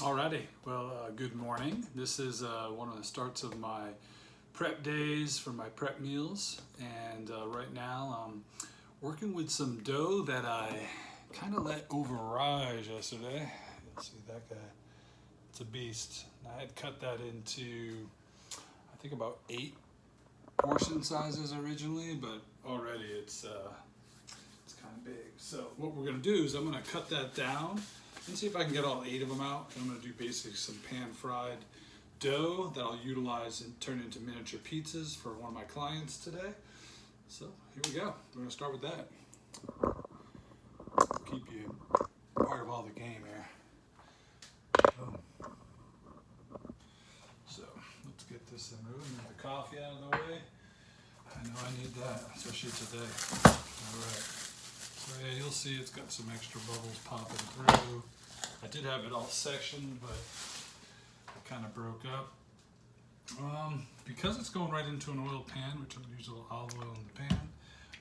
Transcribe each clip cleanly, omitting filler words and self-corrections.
Alrighty, well, good morning. This is one of the starts of my prep days for my prep meals, and right now I'm working with some dough that I kind of let override yesterday. You'll see that guy, it's a beast. I had cut that into, I think, about 8 portion sizes originally, but already it's kind of big. So what we're going to do is I'm going to cut that down and see if I can get all 8 of them out. I'm going to do basically some pan-fried dough that I'll utilize and turn into miniature pizzas for one of my clients today. So here we go. We're going to start with that. Keep you part of all the game here. Boom. So let's get this thing moving. Move the coffee out of the way. I know I need that, especially today. All right. So yeah, you'll see it's got some extra bubbles popping through. I did have it all sectioned, but it kind of broke up. Because it's going right into an oil pan, which I'm going to use a little olive oil in the pan,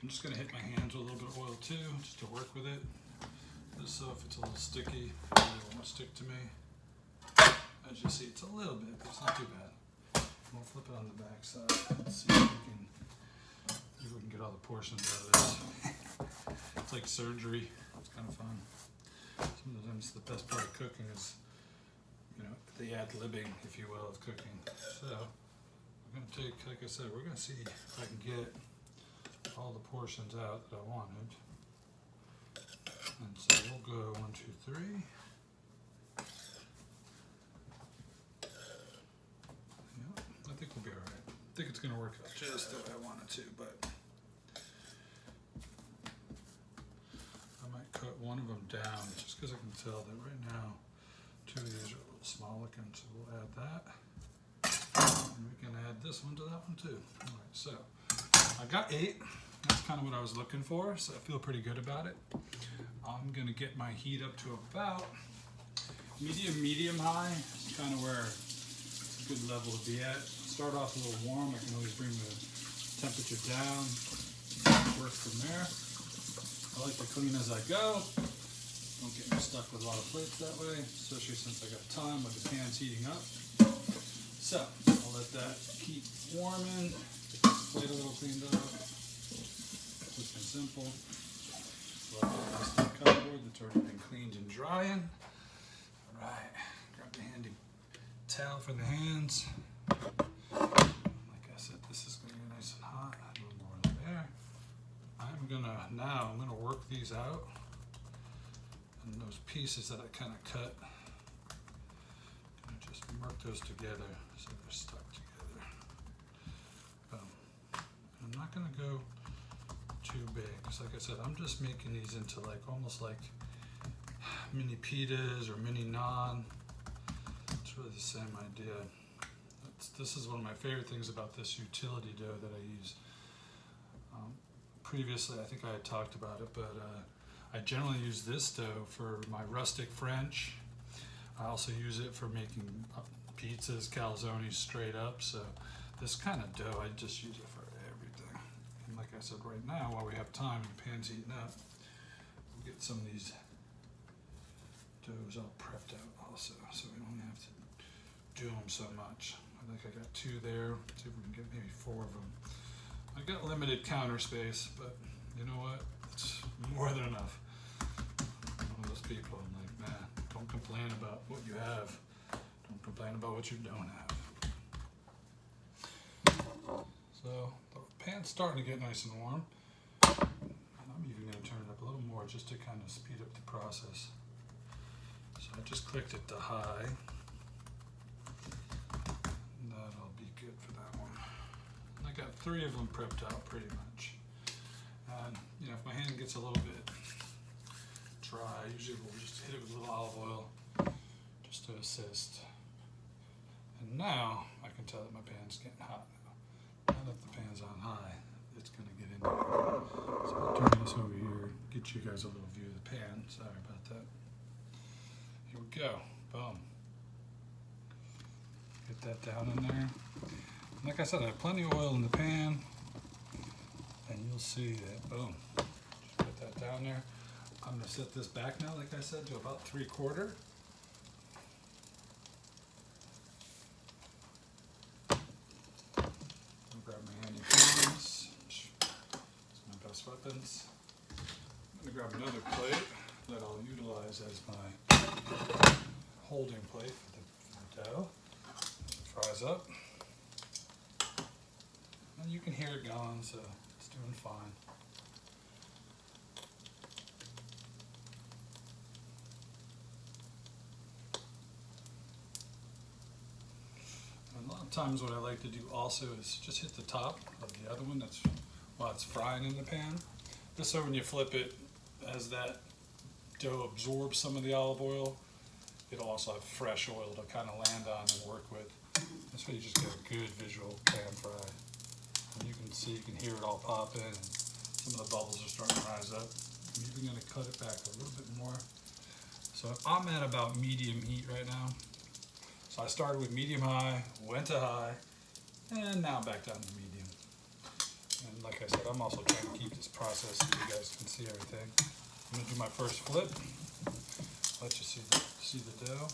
I'm just going to hit my hands with a little bit of oil too, just to work with it. Just so if it's a little sticky, it won't stick to me. As you see, it's a little bit, but it's not too bad. We'll flip it on the back side. Let's see if we can get all the portions out of this. It's like surgery. It's kind of fun. Sometimes the best part of cooking is, you know, the ad-libbing, if you will, of cooking. So we're going to take, like I said, we're going to see if I can get all the portions out that I wanted. And so we'll go 1, 2, 3. Yeah, I think we'll be all right. I think it's going to work out just the way I want it to, but I might cut one of them down just because I can tell that right now 2 of these are a little small looking, so we'll add that. And we can add this one to that one too. All right, so I got 8. That's kind of what I was looking for, so I feel pretty good about it. I'm gonna get my heat up to about medium high. It's kind of where it's a good level to be at. Start off a little warm. I can always bring the temperature down, work from there. I like to clean as I go. Don't get me stuck with a lot of plates that way, especially since I got time with the pans heating up. So I'll let that keep warming. Get this plate a little cleaned up. Quick and simple. I'll put this in the cupboard that's already been cleaned and drying. All right, grab the handy towel for the hands. Like I said, this is going to get nice and hot. A little more in there. I'm gonna work these out, and those pieces that I kind of cut, I'm gonna just mark those together so they're stuck together. I'm not gonna go too big, because like I said, I'm just making these into like almost like mini pitas or mini naan. It's really the same idea. This is one of my favorite things about this utility dough that I use. Previously, I think I had talked about it, but I generally use this dough for my rustic French. I also use it for making pizzas, calzones straight up. So this kind of dough, I just use it for everything. And like I said, right now, while we have time and the pan's heating up, we'll get some of these doughs all prepped out also, so we don't have to do them so much. I think I got 2 there. See if we can get maybe 4 of them. I got limited counter space, but you know what? It's more than enough. I'm one of those people, I'm like, man, don't complain about what you have. Don't complain about what you don't have. So the pan's starting to get nice and warm. And I'm even going to turn it up a little more just to kind of speed up the process. So I just clicked it to high. And that'll be good for that one. I got 3 of them prepped out pretty much. And you know, if my hand gets a little bit dry, usually we'll just hit it with a little olive oil just to assist. And now I can tell that my pan's getting hot now. Now that the pan's on high, it's going to get into it. So I'll turn this over here, get you guys a little view of the pan. Sorry about that. Here we go. Boom. Get that down in there. Like I said, I have plenty of oil in the pan, and you'll see that, boom, just put that down there. I'm going to set this back now, like I said, to about 3/4. weapons. I'm going to grab another plate that I'll utilize as my holding plate for the dough. It fries up. And you can hear it going, so it's doing fine. And a lot of times what I like to do also is just hit the top of the other one while it's frying in the pan. Just so when you flip it, as that dough absorbs some of the olive oil, it'll also have fresh oil to kind of land on and work with. This way you just get a good visual pan fry. And you can see, you can hear it all popping, and some of the bubbles are starting to rise up. I'm even going to cut it back a little bit more. So I'm at about medium heat right now. So I started with medium high, went to high, and now back down to medium. And like I said, I'm also trying to keep this process so you guys can see everything. I'm going to do my first flip. Let you see the dough,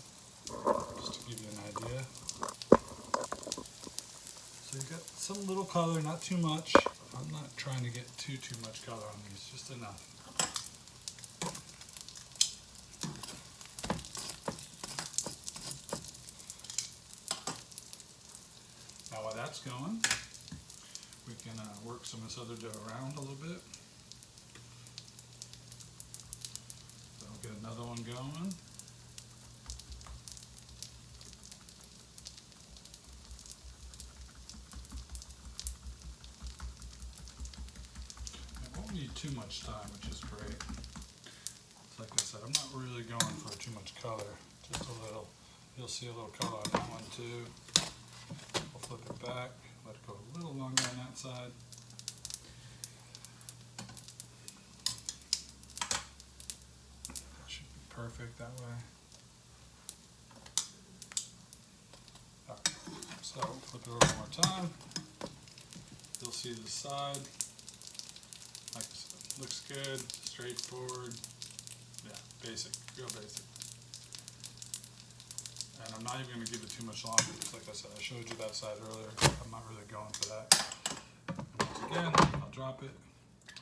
just to give you an idea. So you got some little color, not too much. I'm not trying to get too much color on these, just enough. Now while that's going, we can work some of this other dough around a little bit. So I'll get another one going. It won't need too much time, which is great. Like I said, I'm not really going for too much color, just a little. You'll see a little color on that one too. I'll flip it back, let it go a little longer on that side. That should be perfect that way. Alright, so flip it over one more time. You'll see the side. Like I said, looks good, straightforward. Yeah, basic, real basic. And I'm not even going to give it too much longer because, like I said, I showed you that side earlier. I'm not really going for that. And once again, I'll drop it,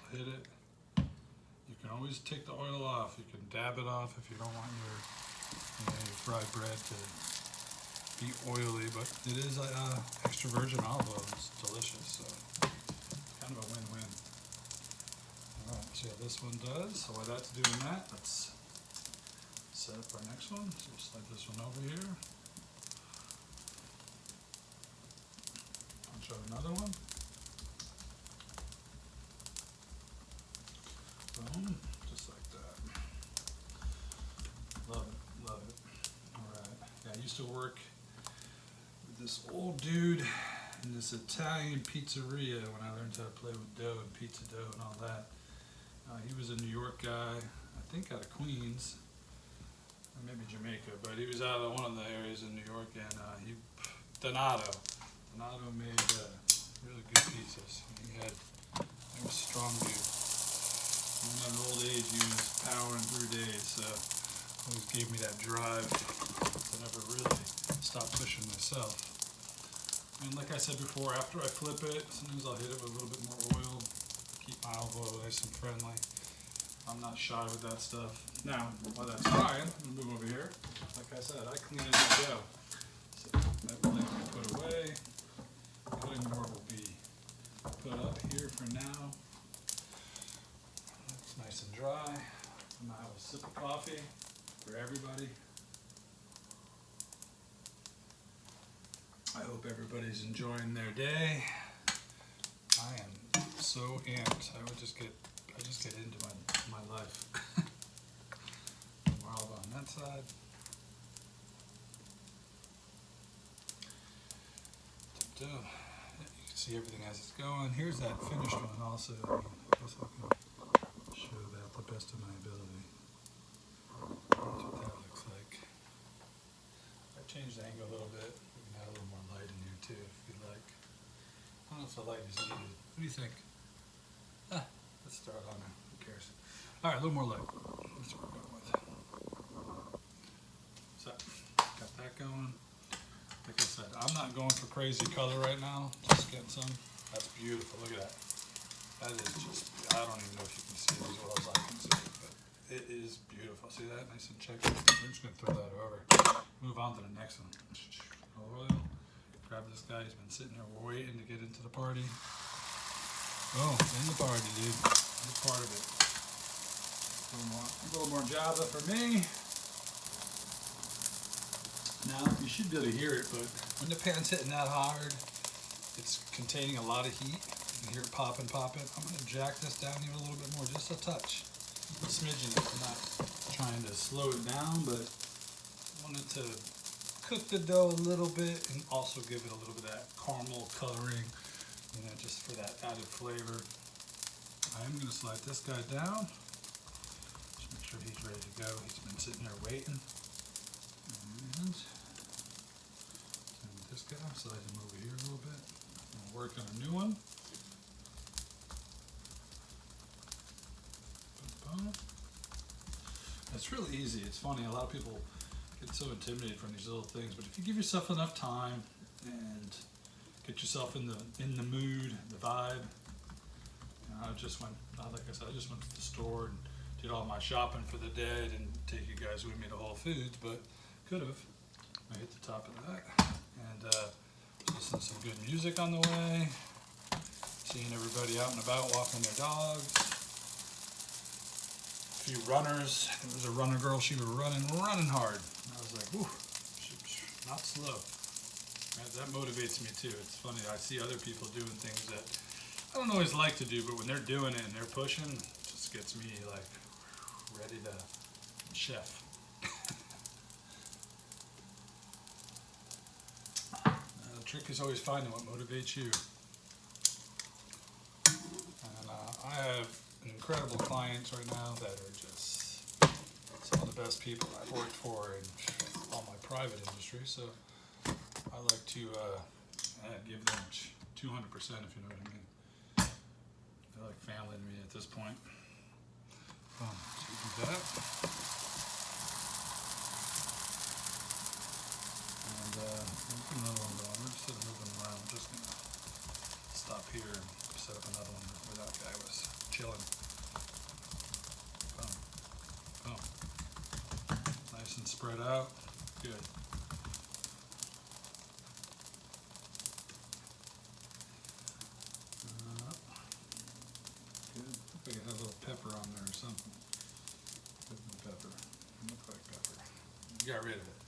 I'll hit it. You can always take the oil off. You can dab it off if you don't want your fried bread to be oily, but it is extra virgin olive oil. It's delicious, so it's kind of a win-win. Alright, see how this one does. So while that's doing that, let's set up our next one. So we'll slide this one over here. Punch out another one. Boom, just like that. Love it, love it. Alright, yeah, I used to work with this old dude in this Italian pizzeria when I learned how to play with dough and pizza dough and all that. He was a New York guy, I think out of Queens, or maybe Jamaica, but he was out of one of the areas in New York, and Donato made really good pizzas. He was a strong dude. Even at an old age, he was powering through days, so always gave me that drive to never really stop pushing myself. And like I said before, after I flip it, sometimes I'll hit it with a little bit more oil. Keep my olive oil nice and friendly. I'm not shy with that stuff. Now, while that's frying, I'm gonna move over here. Like I said, I clean it up dough. So that plate will be put away. Cutting board will be put up here for now. It's nice and dry. I'm gonna have a sip of coffee for everybody. I hope everybody's enjoying their day. I am so amped. I just get into my life. More olive on that side. You can see everything as it's going. Here's that finished one also. I guess I can show that the best of my ability. That's what that looks like. I changed the angle a little bit. We can add a little more light in here too if you'd like. I don't know if the light is needed. What do you think? Let's throw it on there. Who cares? Alright, a little more light. That's what we're going with. So, got that going. Like I said, I'm not going for crazy color right now. Just getting some. That's beautiful. Look at that. That is just, I don't even know if you can see it as well as I can see it, but it is beautiful. See that? Nice and checked. I'm just going to throw that over. Move on to the next one. Oil. Grab this guy. He's been sitting there waiting to get into the party. Oh, in the party, dude. You're part of it. A little more Java for me. Now, you should be able to hear it, but when the pan's hitting that hard, it's containing a lot of heat. You can hear it popping, popping. I'm going to jack this down even a little bit more, just a touch. A smidgen. I'm not trying to slow it down, but I wanted to cook the dough a little bit and also give it a little bit of that caramel coloring, you know, just for that added flavor. I am going to slide this guy down. Just make sure he's ready to go. He's been sitting there waiting. And this guy, slide him over here a little bit. I'm going to work on a new one. Boom. It's really easy. It's funny. A lot of people get so intimidated from these little things, but if you give yourself enough time and get yourself in the mood, the vibe. You know, I just went, like I said, I just went to the store and did all my shopping for the day. I didn't take you guys with me to Whole Foods, but could have. I hit the top of that and listen to some good music on the way. Seeing everybody out and about walking their dogs. A few runners. There was a runner girl. She was running hard. I was like, ooh, not slow. That motivates me too. It's funny. I see other people doing things that I don't always like to do, but when they're doing it and they're pushing, it just gets me like ready to chef. The trick is always finding what motivates you. And I have incredible clients right now that are just some of the best people I've worked for in all my private industry. So I like to give them 200%, if you know what I mean. They're like family to me at this point. So do that. And there's another one going. We're just moving around. I'm just going to stop here and set up another one where that guy was chilling. Boom. Boom. Nice and spread out. Good. I think it has a little pepper on there or something. Pepper. Look like pepper. You got rid of it.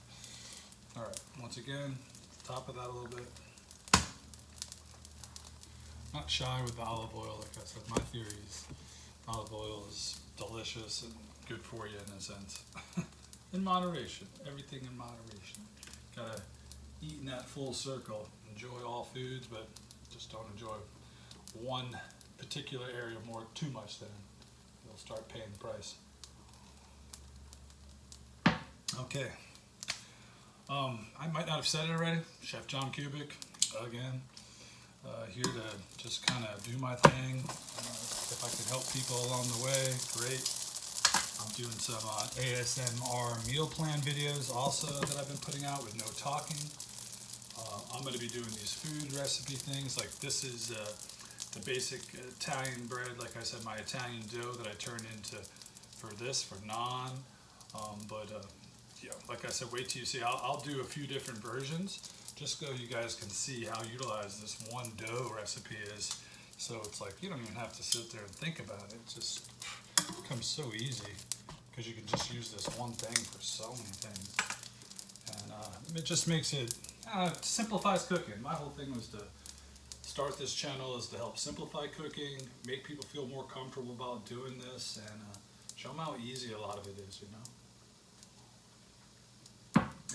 Alright, once again, top of that a little bit. Not shy with the olive oil, like I said. My theory is olive oil is delicious and good for you in a sense. In moderation. Everything in moderation. Gotta eat in that full circle. Enjoy all foods, but just don't enjoy one particular area more too much, then you'll start paying the price. Okay. I might not have said it already. Chef John Kubic, again, here to just kind of do my thing. If I can help people along the way, great. I'm doing some ASMR meal plan videos also that I've been putting out with no talking. I'm going to be doing these food recipe things. Like this is the basic Italian bread, like I said, my Italian dough that I turned into for naan. Yeah, like I said, wait till you see. I'll do a few different versions just so you guys can see how utilized this one dough recipe is. So it's like you don't even have to sit there and think about it. It just becomes so easy because you can just use this one thing for so many things. And it just makes it, simplifies cooking. My whole thing was to start this channel is to help simplify cooking, make people feel more comfortable about doing this, and show them how easy a lot of it is, you know.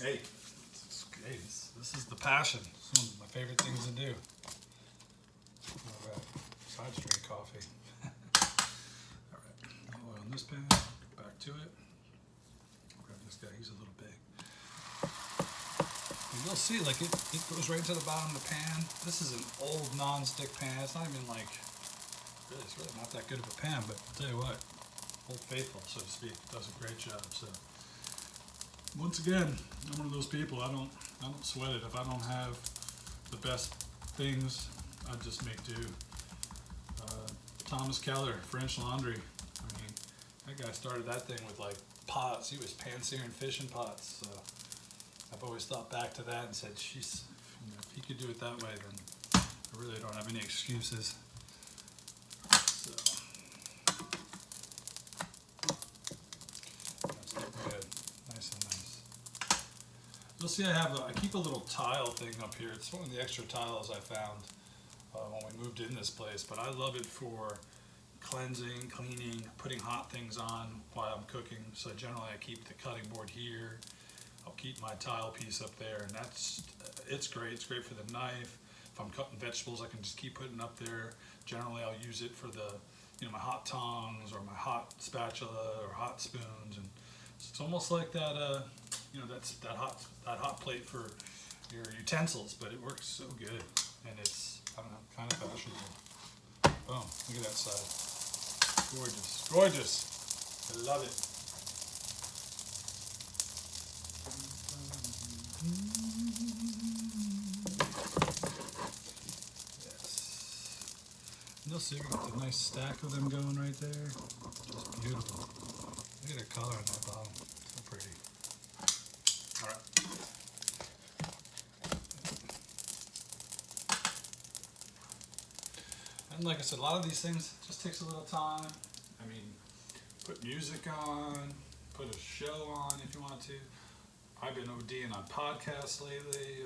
Hey, this is the passion. It's one of my favorite things to do. All right, side street coffee. All right, oil in this pan, back to it. Grab this guy, he's a little big. And you'll see, like it goes right to the bottom of the pan. This is an old non-stick pan. It's not even like, it's really not that good of a pan, but I'll tell you what, Old Faithful, so to speak, does a great job. So once again, I'm one of those people, I don't sweat it. If I don't have the best things, I just make do. Thomas Keller, French Laundry. I mean, that guy started that thing with like pots. He was pan-searing fish in pots. So I've always thought back to that and said, "Jeez, if he could do it that way, then I really don't have any excuses." So that's looking good, nice and nice. You'll see I keep a little tile thing up here. It's one of the extra tiles I found when we moved in this place, but I love it for cleansing, cleaning, putting hot things on while I'm cooking. So generally I keep the cutting board here. I'll keep my tile piece up there, and it's great. It's great for the knife. If I'm cutting vegetables, I can just keep putting it up there. Generally I'll use it for the, my hot tongs or my hot spatula or hot spoons, and it's almost like that, that's that hot plate for your utensils, but it works so good, and it's, I don't know, kind of fashionable. Boom, look at that side. Gorgeous, gorgeous. I love it. Yes. And you'll see we got a nice stack of them going right there. Just beautiful. Look at the color on that bottom. So pretty. All right. And like I said, a lot of these things just takes a little time. I mean, put music on, put a show on if you want to. I've been ODing on podcasts lately.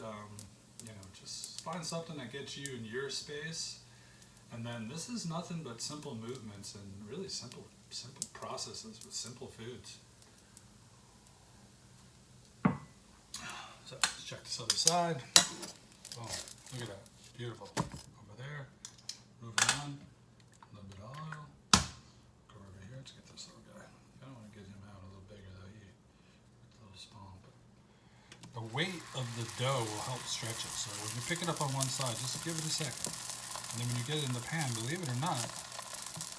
Just find something that gets you in your space. And then this is nothing but simple movements and really simple processes with simple foods. So let's check this other side. Boom, look at that, beautiful. Over there. Moving on, a little bit of oil. Go over here, let's get this little guy. I don't want to get him out a little bigger though, he's a little small. But the weight of the dough will help stretch it. So when you pick it up on one side, just give it a second. And then when you get it in the pan, believe it or not,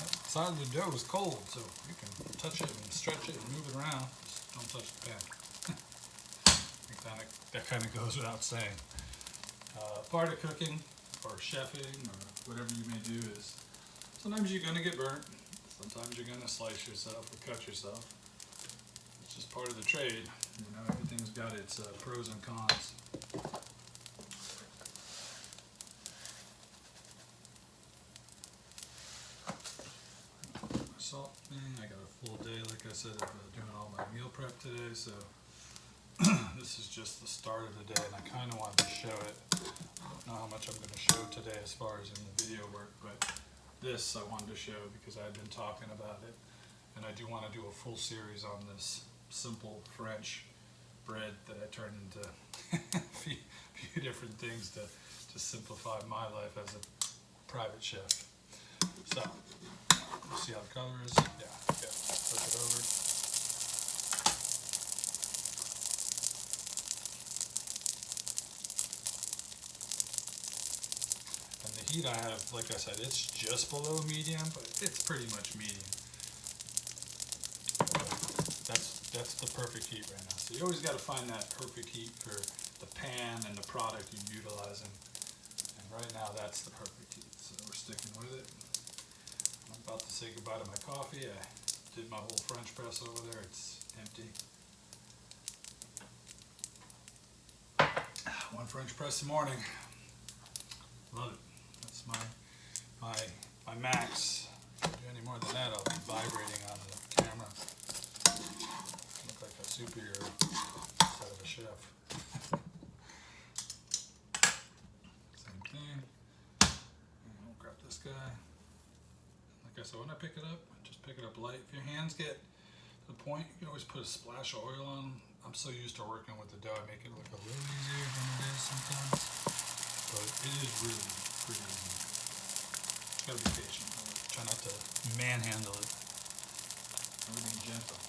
that side of the dough is cold. So you can touch it and stretch it and move it around. Just don't touch the pan. That kind of goes without saying. Part of cooking, or chefing, or whatever you may do, is sometimes you're going to get burnt, sometimes you're going to slice yourself or cut yourself. It's just part of the trade. Everything's got its pros and cons. My salt thing, I got a full day, like I said, of doing all my meal prep today, so this is just the start of the day, and I kind of wanted to show it. I don't know how much I'm going to show today as far as in the video work, but this I wanted to show because I had been talking about it, and I do want to do a full series on this simple French bread that I turned into a few different things to simplify my life as a private chef. So, we'll see how the color is. Yeah, flip it over. Heat I have, like I said, it's just below medium, but it's pretty much medium. That's the perfect heat right now. So you always got to find that perfect heat for the pan and the product you're utilizing. And right now that's the perfect heat. So we're sticking with it. I'm about to say goodbye to my coffee. I did my whole French press over there. It's empty. One French press in the morning. Love it. That's my max. If I do any more than that, I'll be vibrating on the camera. Look like a superhero instead of a chef. Same thing. And we'll grab this guy. Like I said, when I pick it up, just pick it up light. If your hands get to the point, you can always put a splash of oil on. I'm so used to working with the dough, I make it look a little easier than it is sometimes. But it is really pretty easy. Just gotta be patient. Try not to manhandle it. Everything gentle.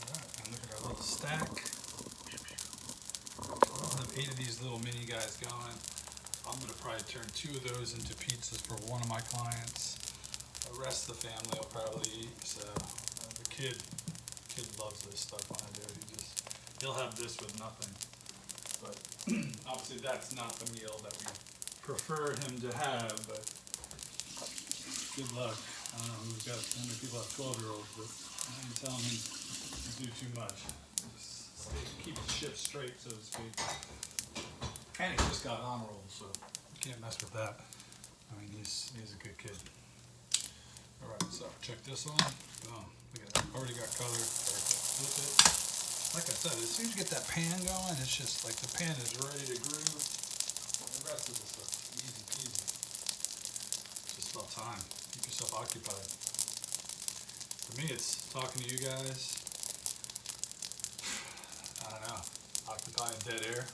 Alright, and look at our little stack. I'll have 8 of these little mini guys going. I'm gonna probably turn 2 of those into pizzas for one of my clients. The rest of the family will probably eat. So the kid loves this stuff when I do it. He'll have this with nothing. But obviously that's not the meal that we prefer him to have, but good luck. I don't know who's got, how many people have 12-year-olds, but I ain't telling him to do too much. Just keep the ship straight, so to speak. And he just got honor roll, so you can't mess with that. I mean, he's a good kid. All right, so check this on. Boom. Look at that. Already got color. Flip it. Like I said, as soon as you get that pan going, it's just like the pan is ready to groove. The rest of this stuff is easy peasy. It's just about time. Keep yourself occupied. For me, it's talking to you guys. I don't know. Occupying dead air.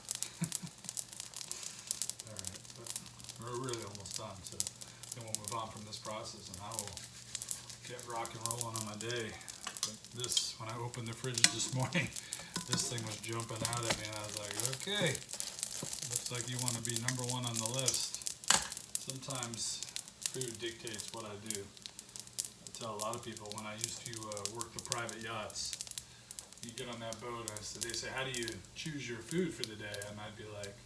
Alright, but we're really almost done, so then we'll move on from this process and I will get rock and rolling on my day. But this, when I opened the fridge this morning, this thing was jumping out at me and I was like, okay, looks like you want to be number one on the list. Sometimes food dictates what I do. I tell a lot of people when I used to work the private yachts, you get on that boat and they say, how do you choose your food for the day? And I'd be like,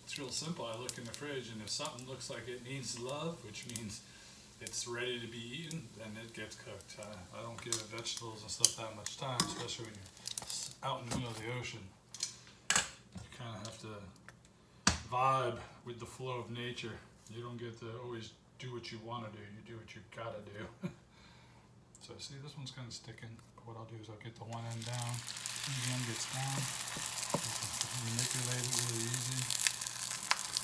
it's real simple. I look in the fridge and if something looks like it needs love, which means it's ready to be eaten, then it gets cooked. I don't give vegetables and stuff that much time, especially when you're out in the middle of the ocean. You kind of have to vibe with the flow of nature. You don't get to always do what you want to do. You do what you gotta do. So see, this one's kind of sticking. What I'll do is I'll get the one end down. When the end gets down, you can manipulate it really easy.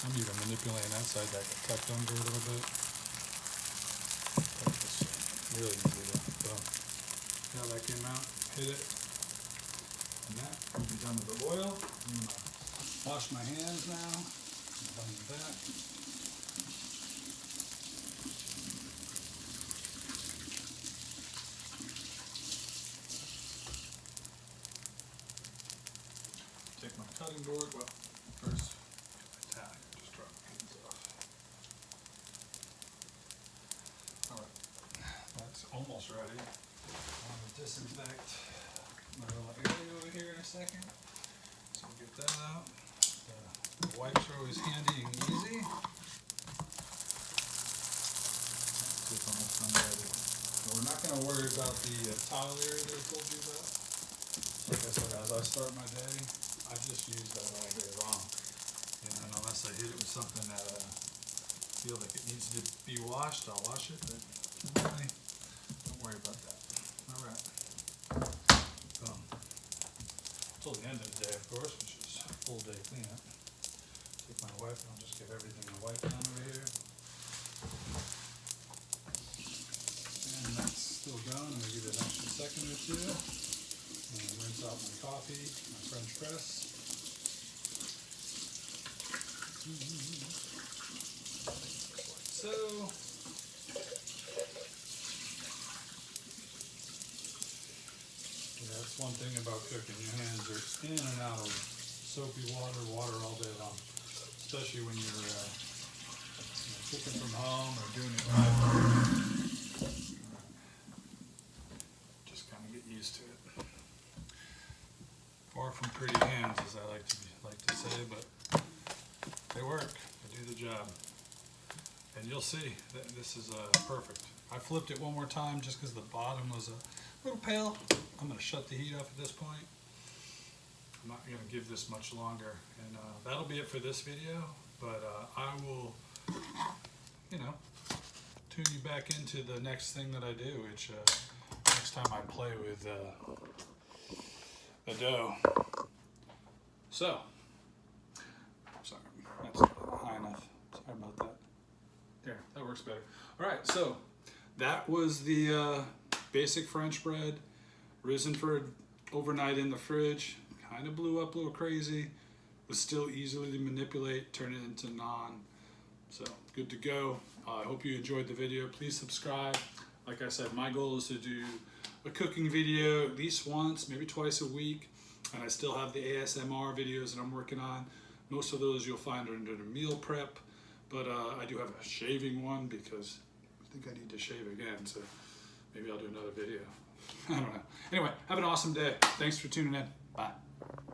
I'm even manipulating that side that got tucked under a little bit. Really easy to boom. See how that came out? Hit it. And that will be done with the oil. I'm gonna wash my hands now. I'm done with that. Take my cutting board. Well, first, get my towel. Just drop my hands off. Alright, that's almost ready. I'm going to disinfect my little area over here in a second. So we'll get that out. The wipes are always handy and easy. It's almost done ready. But we're not going to worry about the tile area that I told you about. Like I said, as I start my day, I just use that all day long. And unless I hit it with something that I feel like it needs to be washed, I'll wash it. But really, don't worry about that. Alright. Till the end of the day, of course, which is a full day cleanup. Take my wipe and I'll just give everything a wipe down over here. And that's still going. I'm going to give it an extra second or two. And rinse out my coffee, my French press. Like so. That's one thing about cooking. Your hands are in and out of soapy water all day long. Especially when you're cooking from home or doing it live. Just kind of get used to it. Far from pretty hands, as I like to say, but they work. They do the job. And you'll see that this is perfect. I flipped it one more time just because the bottom was a little pale. I'm going to shut the heat off at this point. I'm not going to give this much longer. And that'll be it for this video. But I will, tune you back into the next thing that I do, which next time I play with the dough. So, sorry, that's high enough. Sorry about that. There, that works better. All right, so that was the basic French bread, risen for overnight in the fridge. Kind of blew up a little crazy, was still easily to manipulate, turn it into naan. So good to go. I hope you enjoyed the video. Please subscribe. Like I said, my goal is to do a cooking video at least once, maybe twice a week. And I still have the ASMR videos that I'm working on. Most of those you'll find under the meal prep. But I do have a shaving one because I think I need to shave again. So maybe I'll do another video. I don't know. Anyway, have an awesome day. Thanks for tuning in.